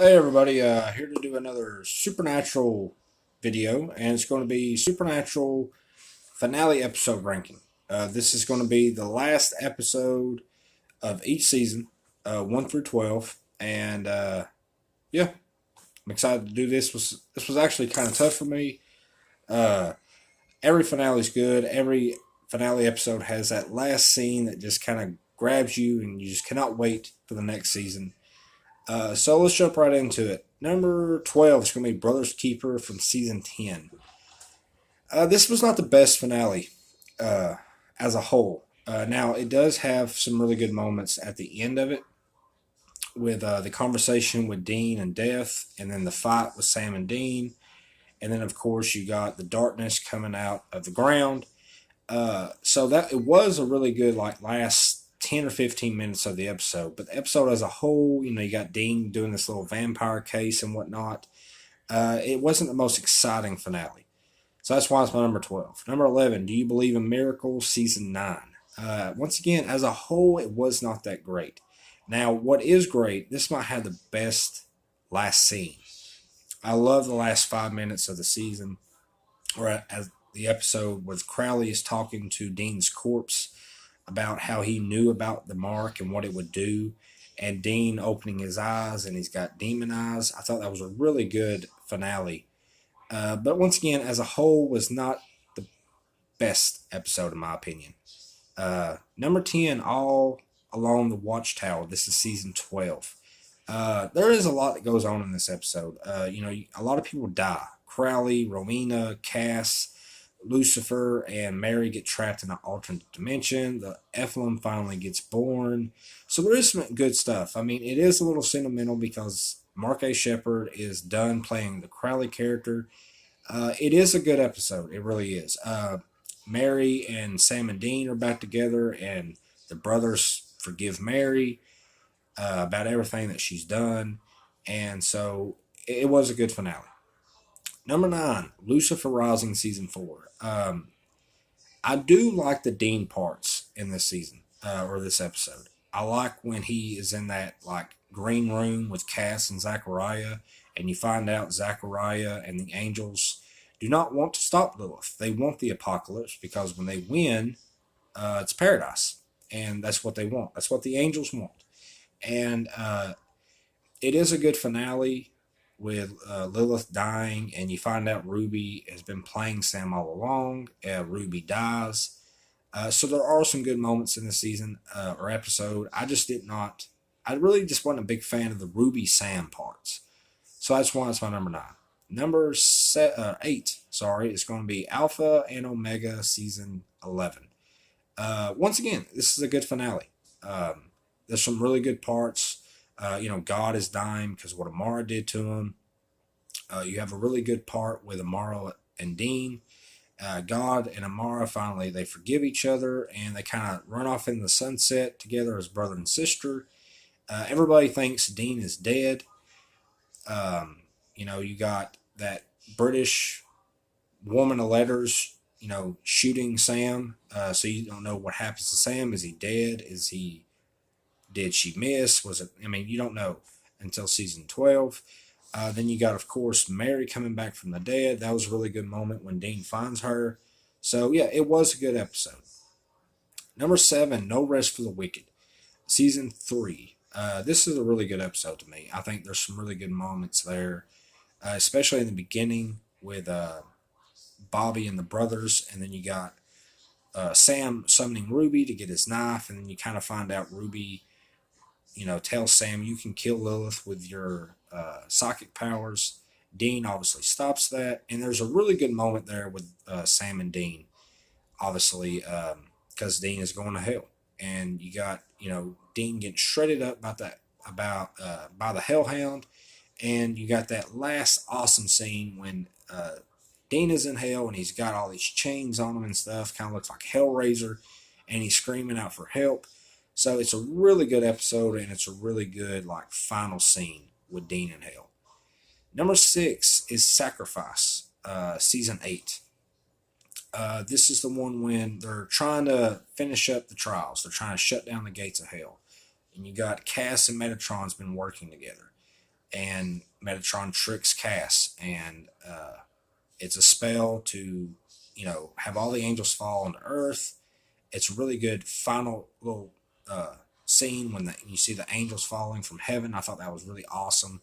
Hey everybody, here to do another Supernatural video, and it's going to be Supernatural finale episode ranking. This is going to be the last episode of each season, 1 through 12, and yeah, I'm excited to do this. This was actually kind of tough for me. Uh, every finale is good. Every finale episode has that last scene that just kind of grabs you, and you just cannot wait for the next season. So let's jump right into it. Number 12 is going to be Brothers Keeper from season 10. This was not the best finale uh, as a whole. Now, it does have some really good moments at the end of it with the conversation with Dean and Death, and then the fight with Sam and Dean. And then, of course, you got the darkness coming out of the ground. So that it was a really good last 10 or 15 minutes of the episode. But the episode as a whole, you got Dean doing this little vampire case and whatnot. It wasn't the most exciting finale. So that's why it's my number 12. Number 11, Do You Believe in Miracles? Season 9. Once again, as a whole, it was not that great. Now, what is great, this might have the best last scene. I love the last 5 minutes of the season, or as the episode where Crowley is talking to Dean's corpse about how he knew about the mark and what it would do, and Dean opening his eyes and he's got demon eyes. I thought that was a really good finale. But once again, as a whole, was not the best episode in my opinion. Number 10, All Along the Watchtower. This is season 12. There is a lot that goes on in this episode. A lot of people die. Crowley, Rowena, Cass, Lucifer, and Mary get trapped in an alternate dimension. The Ephilim finally gets born. So there is some good stuff. I mean, it is a little sentimental because Mark A. Shepard is done playing the Crowley character. It is a good episode. It really is. Mary and Sam and Dean are back together, and the brothers forgive Mary about everything that she's done. And so it was a good finale. Number 9, Lucifer Rising Season 4. I do like the Dean parts in this season, or this episode. I like when he is in that green room with Cass and Zachariah, and you find out Zachariah and the angels do not want to stop Lilith. They want the apocalypse because when they win, it's paradise, and that's what they want. That's what the angels want, and it is a good finale with Lilith dying, and you find out Ruby has been playing Sam all along. Ruby dies. So there are some good moments in the season or episode. I just did not. I really just wasn't a big fan of the Ruby Sam parts. So that's why it's my number 9. Number 8, sorry, it's going to be Alpha and Omega season 11. Once again, this is a good finale. There's some really good parts. God is dying because what Amara did to him. You have a really good part with Amara and Dean. God and Amara finally they forgive each other and they kind of run off in the sunset together as brother and sister. Everybody thinks Dean is dead. You got that British woman of letters, shooting Sam. So you don't know what happens to Sam. Is he dead? Did she miss? Was it? I mean, you don't know until season 12. Then you got, of course, Mary coming back from the dead. That was a really good moment when Dean finds her. So, yeah, it was a good episode. Number 7, No Rest for the Wicked, season 3. This is a really good episode to me. I think there's some really good moments there, especially in the beginning with Bobby and the brothers. And then you got Sam summoning Ruby to get his knife. And then you kind of find out Ruby tells Sam you can kill Lilith with your psychic powers. Dean obviously stops that, and there's a really good moment there with Sam and Dean, obviously, because Dean is going to hell, and you got Dean getting shredded up by the Hellhound, and you got that last awesome scene when Dean is in hell and he's got all these chains on him and stuff, kind of looks like Hellraiser, and he's screaming out for help. So it's a really good episode, and it's a really good final scene with Dean in hell. Number 6 is Sacrifice, season 8. This is the one when they're trying to finish up the trials. They're trying to shut down the gates of hell, and you got Cass and Metatron's been working together. and Metatron tricks Cass, and it's a spell to, have all the angels fall on Earth. It's a really good final little scene when you see the angels falling from heaven. I thought that was really awesome.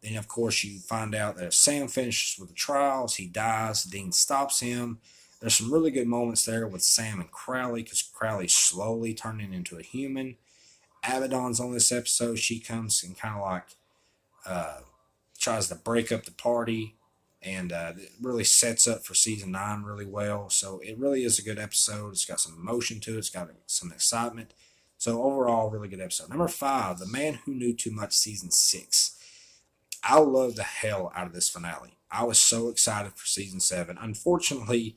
Then, of course, you find out that if Sam finishes with the trials, he dies. Dean stops him. There's some really good moments there with Sam and Crowley, because Crowley's slowly turning into a human. Abaddon's on this episode. She comes and kind of like uh, tries to break up the party, and it really sets up for season 9 really well. So it really is a good episode. It's got some emotion to it. It's got some excitement. So overall, really good episode. Number 5, The Man Who Knew Too Much, season 6. I love the hell out of this finale. I was so excited for season 7. Unfortunately,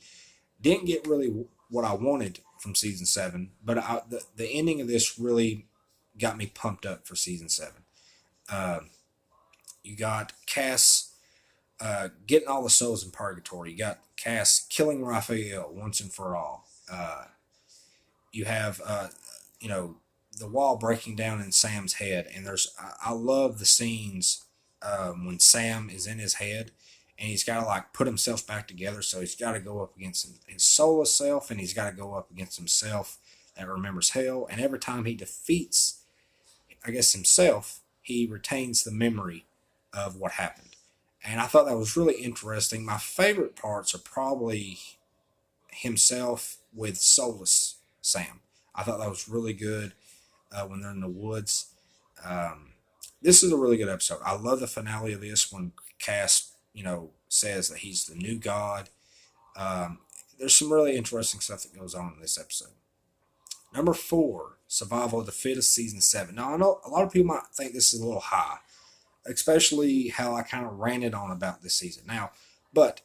didn't get really what I wanted from season 7, but the ending of this really got me pumped up for season 7. Uh, you got Cass getting all the souls in purgatory. You got Cass killing Raphael once and for all. You have, the wall breaking down in Sam's head, and I love the scenes when Sam is in his head, and he's got to like put himself back together. So he's got to go up against his soulless self, and he's got to go up against himself that remembers hell. And every time he defeats, I guess, himself, he retains the memory of what happened. And I thought that was really interesting. My favorite parts are probably himself with soulless Sam. I thought that was really good when they're in the woods. Um, this is a really good episode. I love the finale of this when Cass, says that he's the new god. Um, there's some really interesting stuff that goes on in this episode. Number 4, Survival of the Fittest, season 7. Now I know a lot of people might think this is a little high, especially how I kind of ranted on about this season. Now, but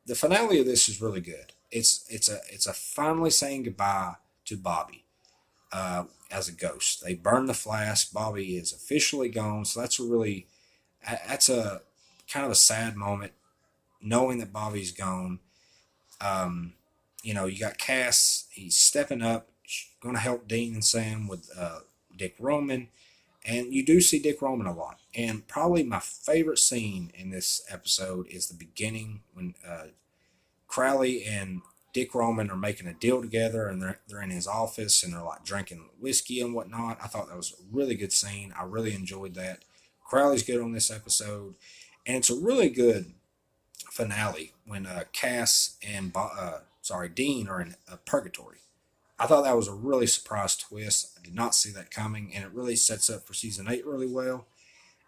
the finale of this is really good. It's a finally saying goodbye to Bobby as a ghost. They burn the flask. Bobby is officially gone. So that's a kind of a sad moment, knowing that Bobby's gone. You got Cass. He's stepping up, going to help Dean and Sam with Dick Roman, and you do see Dick Roman a lot. And probably my favorite scene in this episode is the beginning when Crowley and Dick Roman are making a deal together, and they're in his office, and they're like drinking whiskey and whatnot. I thought that was a really good scene. I really enjoyed that. Crowley's good on this episode, and it's a really good finale when Cass and Dean are in purgatory. I thought that was a really surprise twist. I did not see that coming, and it really sets up for season 8 really well.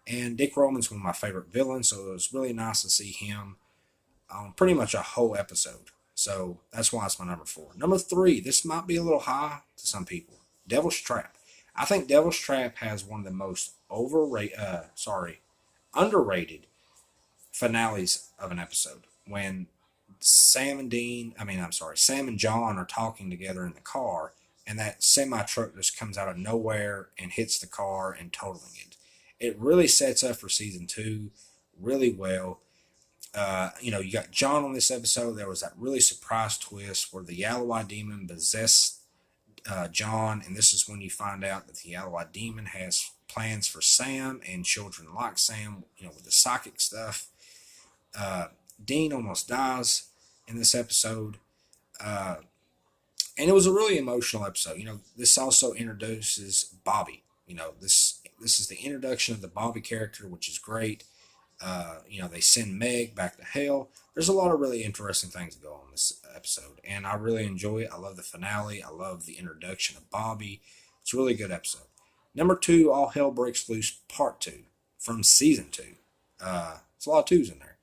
And Dick Roman's one of my favorite villains, so it was really nice to see him on pretty much a whole episode. So that's why it's my number 4. Number 3, this might be a little high to some people. Devil's Trap. I think Devil's Trap has one of the most underrated finales of an episode. When Sam and John are talking together in the car, and that semi truck just comes out of nowhere and hits the car and totaling it. It really sets up for season 2 really well. You got John on this episode. There was that really surprise twist where the Yaloi demon possessed John, and this is when you find out that the Yaloi demon has plans for Sam and children like Sam, with the psychic stuff. Dean almost dies in this episode. And it was a really emotional episode. This also introduces Bobby. This is the introduction of the Bobby character, which is great. They send Meg back to hell. There's a lot of really interesting things that go on in this episode, and I really enjoy it. I love the finale. I love the introduction of Bobby. It's a really good episode. Number 2, All Hell Breaks Loose, Part 2, from Season 2. It's a lot of twos in there.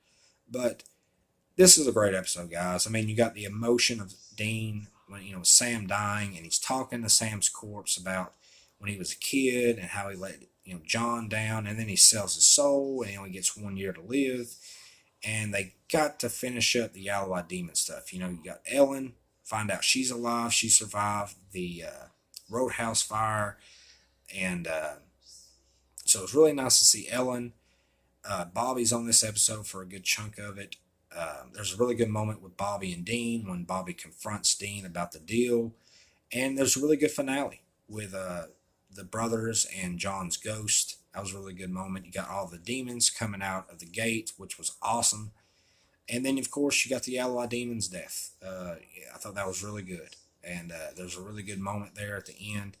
But this is a great episode, guys. I mean, you got the emotion of Dean when, Sam dying, and he's talking to Sam's corpse about when he was a kid and how he let, John down, and then he sells his soul, and he only gets 1 year to live. And they got to finish up the Yaloi demon stuff. You got Ellen, find out she's alive. She survived the Roadhouse fire. And so it's really nice to see Ellen. Bobby's on this episode for a good chunk of it. There's a really good moment with Bobby and Dean when Bobby confronts Dean about the deal. And there's a really good finale with the brothers and John's ghost. That was a really good moment. You got all the demons coming out of the gate, which was awesome. And then, of course, you got the Ally Demon's death. Yeah, I thought that was really good. And there's a really good moment there at the end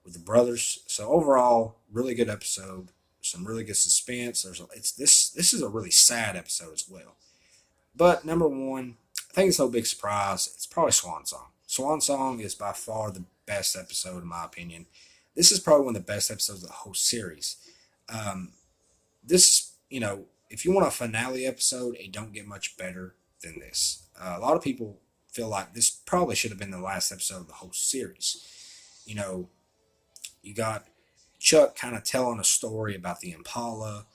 with the brothers. So overall, really good episode. Some really good suspense. It's this. This is a really sad episode as well. But number one, I think it's no big surprise. It's probably Swan Song. Swan Song is by far the best episode in my opinion. This is probably one of the best episodes of the whole series. Um, this, if you want a finale episode, it don't get much better than this. A lot of people feel like this probably should have been the last episode of the whole series. You know, you got Chuck kind of telling a story about the Impala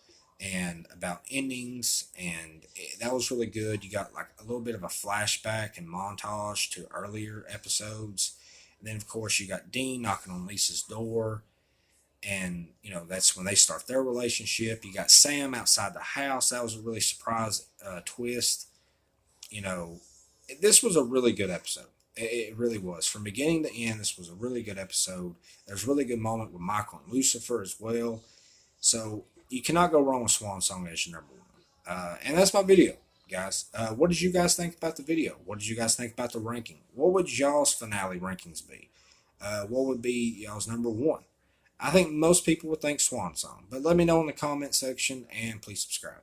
and about endings, and that was really good. You got like a little bit of a flashback and montage to earlier episodes. And then, of course, you got Dean knocking on Lisa's door, and that's when they start their relationship. You got Sam outside the house. That was a really surprise twist. You know, this was a really good episode. It really was. From beginning to end, this was a really good episode. There's a really good moment with Michael and Lucifer as well. So you cannot go wrong with Swan Song as your number one. And that's my video, guys. What did you guys think about the video? What did you guys think about the ranking? What would y'all's finale rankings be? What would be y'all's number one? I think most people would think Swan Song, but let me know in the comment section and please subscribe.